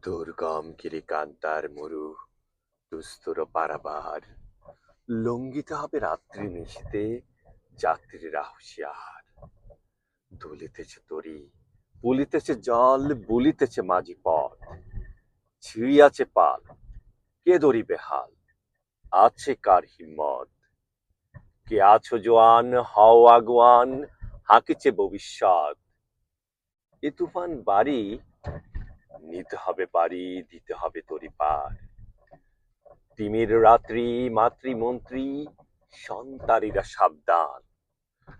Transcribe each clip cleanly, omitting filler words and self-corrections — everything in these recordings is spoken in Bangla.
দুর্গম গিরিকান্তার মরু দুস্তর পারাবার, লঙ্ঘিতে হবে রাত্রি নিশীতে যাত্রীরা হুঁশিয়ার। দুলিতেছে তরি, পুলিতেছে জল, বুলিতেছে মাঝি পথ, ছিঁড়িয়াছে পাল, কে ধরিবে হাল, আছে কার হিম্মত? কে আছো জোয়ান, হও আগুয়ান, হাঁকিছে ভবিষ্যৎ। এ তুফান বাড়ি, নিতে হবে বাড়ি, দিতে হবে তরি পার। তিমির রাত্রি, মাতৃমন্ত্রী, সন্তানীরা সাবধান।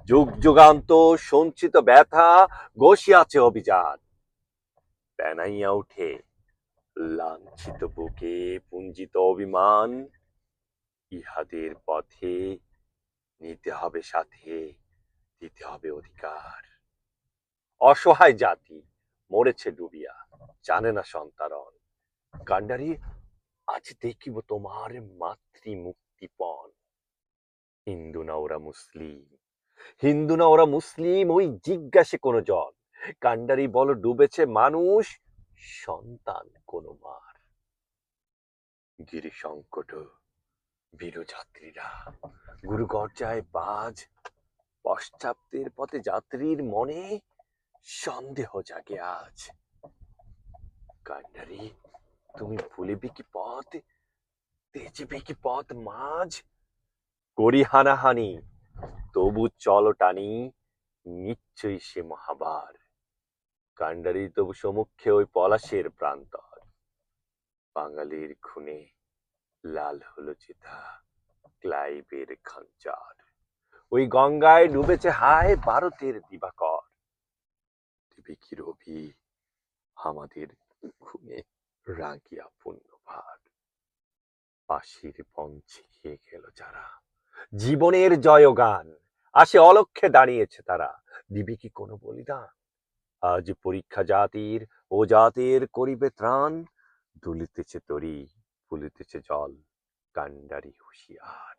যুগ যুগান্ত সঞ্চিত ব্যথা, ঘষিয়াছে অভিযান। বেনাইয়া উঠে লাঞ্ছিত বুকে পুঞ্জিত অভিমান। ইহাদের পথে নিতে হবে সাথে, দিতে হবে অধিকার। অসহায় জাতি মরেছে ডুবিয়া, জানে না সন্তারণ। কান্ডারি, আজ দেখিব তোমার মাতৃ মুক্তিপণ। হিন্দু না ওরা মুসলিম, হিন্দু না ওরা মুসলিম, ওই জিজ্ঞাসে কোন জন। কান্ডারি বল ডুবেছে মানুষ, সন্তান কোন মার। গিরি সংকট, বীর যাত্রীরা, গুরু গর্জায় বাজ, পশ্চাতের পথে যাত্রীর মনে সন্দেহ জাগে আজ। কান্ডারি, তুমি ভুলিবে কি পথ, তেজবে কি পথ মাঝ? করি হানাহানি, তবু চল টানি, নিশ্চয়ই সে মহাবার। কান্ডারি তবু সমুখে ওই পলাশের প্রান্তর। বাঙালির খুনে লাল হলো চিতা, ক্লাইভের খঞ্চার। ওই গঙ্গায় ডুবেছে হায় ভারতের দিবাকর। দিবে কি রবি আমাদের খুনে রাগিয়া পুণ্যভার। ফাঁসির মঞ্চে খেয়ে গেল যারা, জীবনের জয়গান আসে অলক্ষ্যে দাঁড়িয়েছে তারা। দিবে কি কোনো বলিদান? আজ পরীক্ষা জাতির, ও জাতের করিবে ত্রাণ। দুলিতেছে তরি, ফুলিতেছে জল, কান্ডারি হুঁশিয়ার।